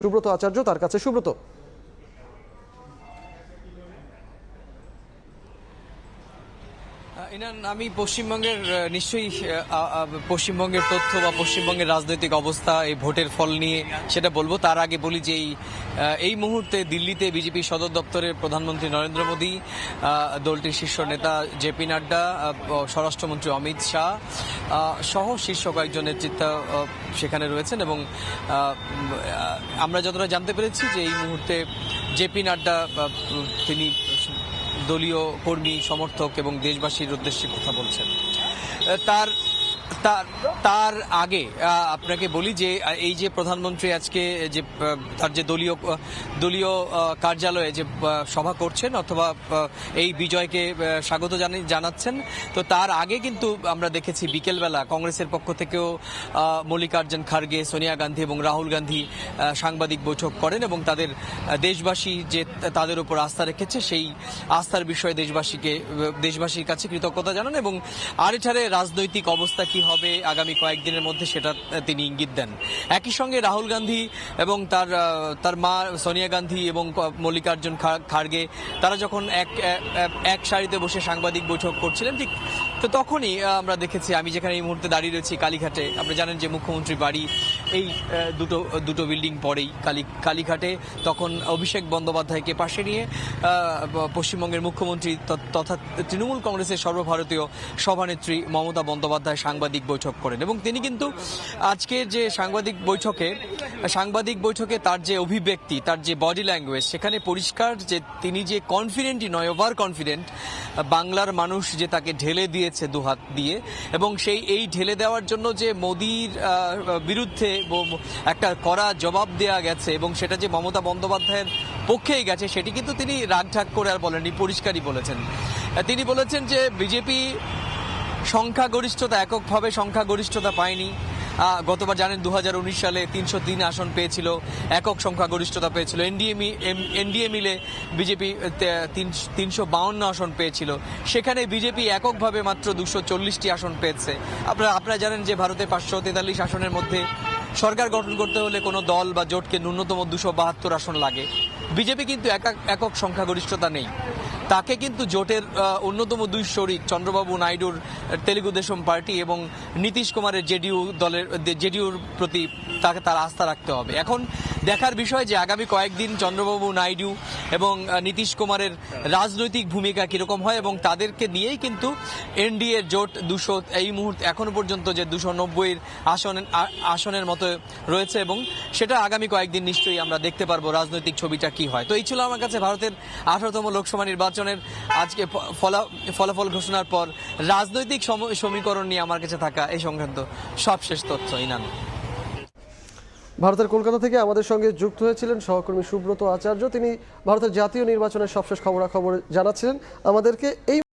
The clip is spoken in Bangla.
সুব্রত আচার্য, তার কাছে সুব্রত। আমি পশ্চিমবঙ্গের নিশ্চয়ই পশ্চিমবঙ্গের তথ্য বা পশ্চিমবঙ্গের রাজনৈতিক অবস্থা এই ভোটের ফল নিয়ে সেটা বলবো। তার আগে বলি যে এই মুহূর্তে দিল্লিতে বিজেপি সদর দপ্তরে প্রধানমন্ত্রী নরেন্দ্র মোদী, দলটির শীর্ষ নেতা জেপি নাড্ডা, স্বরাষ্ট্রমন্ত্রী অমিত শাহ সহ শীর্ষ কয়েকজন নেতৃত্ব সেখানে রয়েছেন। এবং আমরা যতটা জানতে পেরেছি যে এই মুহূর্তে জেপি নাড্ডা তিনি দলীয় কর্মী, সমর্থক এবং দেশবাসীর উদ্দেশ্যে কথা বলছেন। তার তার তার আগে আপনাকে বলি যে এই যে প্রধানমন্ত্রী আজকে যে তার যে দলীয় কার্যালয়ে যে সভা করছেন অথবা এই বিজয়কে স্বাগত জানাচ্ছেন, তো তার আগে কিন্তু আমরা দেখেছি বিকেলবেলা কংগ্রেসের পক্ষ থেকেও মল্লিকার্জুন খার্গে, সোনিয়া গান্ধী এবং রাহুল গান্ধী সাংবাদিক বৈঠক করেন এবং তাদের দেশবাসী যে তাদের উপর আস্থা রেখেছে সেই আস্থার বিষয়ে দেশবাসীর কাছে কৃতজ্ঞতা জানান এবং আরেঠারে রাজনৈতিক অবস্থা কি হবে আগামী কয়েকদিনের মধ্যে সেটা তিনি ইঙ্গিত দেন। একই সঙ্গে রাহুল গান্ধী এবং তার মা সোনিয়া গান্ধী এবং মল্লিকার্জুন খার্গে তারা যখন এক সারিতে বসে সাংবাদিক বৈঠক করছিলেন, ঠিক তো তখনই আমরা দেখেছি, আমি যেখানে এই মুহূর্তে দাঁড়িয়ে রয়েছি কালীঘাটে, আপনি জানেন যে মুখ্যমন্ত্রীর বাড়ি এই দুটো বিল্ডিং পরেই কালীঘাটে, তখন অভিষেক বন্দ্যোপাধ্যায়কে পাশে নিয়ে পশ্চিমবঙ্গের মুখ্যমন্ত্রী তথা তৃণমূল কংগ্রেসের সর্বভারতীয় সভানেত্রী মমতা বন্দ্যোপাধ্যায় সাংবাদিক বৈঠক করেন। এবং তিনি কিন্তু আজকের যে সাংবাদিক বৈঠকে তার যে অভিব্যক্তি, তার যে বডি ল্যাঙ্গুয়েজ, সেখানে পরিষ্কার যে তিনি যে কনফিডেন্টই নয়, ওভার কনফিডেন্ট। বাংলার মানুষ যে তাকে ঢেলে দিয়েছে দুহাত দিয়ে, এবং এই ঢেলে দেওয়ার জন্য যে মোদির বিরুদ্ধে একটা কড়া জবাব দেওয়া গেছে এবং সেটা যে মমতা বন্দ্যোপাধ্যায়ের পক্ষেই গেছে, সেটি কিন্তু তিনি রাগঢাক করে আর বলেননি, পরিষ্কারই বলেছেন। তিনি বলেছেন যে বিজেপি সংখ্যাগরিষ্ঠতা, এককভাবে সংখ্যাগরিষ্ঠতা পায়নি। গতবার জানেন 2019 সালে 303 আসন পেয়েছিল, একক সংখ্যাগরিষ্ঠতা পেয়েছিল। এনডিএ মিলে বিজেপি 352 আসন পেয়েছিল, সেখানে বিজেপি এককভাবে মাত্র 240টি আসন পেয়েছে। আপনারা জানেন যে ভারতে 543 আসনের মধ্যে সরকার গঠন করতে হলে কোনো দল বা জোটকে ন্যূনতম 272 আসন লাগে। বিজেপি কিন্তু একক সংখ্যাগরিষ্ঠতা নেই, তাকে কিন্তু জোটের অন্যতম দুই শরিক চন্দ্রবাবু নাইডুর তেলুগু দেশম পার্টি এবং নীতিশ কুমারের জেডিইউর প্রতি তাকে তার আস্থা রাখতে হবে। এখন দেখার বিষয় যে আগামী কয়েকদিন চন্দ্রবাবু নাইডু এবং নীতিশ কুমারের রাজনৈতিক ভূমিকা কিরকম হয়, এবং তাদেরকে নিয়েই কিন্তু এনডিএর জোট এই মুহূর্তে এখনো পর্যন্ত যে 290 আসনের মতো রয়েছে, এবং সেটা আগামী কয়েকদিন নিশ্চয়ই আমরা দেখতে পারবো রাজনৈতিক ছবিটা কি হয়। তো এই ছিল আমার কাছে ভারতের 18তম লোকসভা নির্বাচনের আজকে ফলাফল ঘোষণার পর রাজনৈতিক সমীকরণ নিয়ে আমার কাছে থাকা এই সংক্রান্ত সবশেষ তথ্য। ইনান, ভারতের কলকাতা থেকে আমাদের সঙ্গে যুক্ত হয়েছিলেন সহকর্মী সুব্রত আচার্য। তিনি ভারতের জাতীয় নির্বাচনের সবশেষ খবরাখবর জানাচ্ছিলেন আমাদেরকে। এই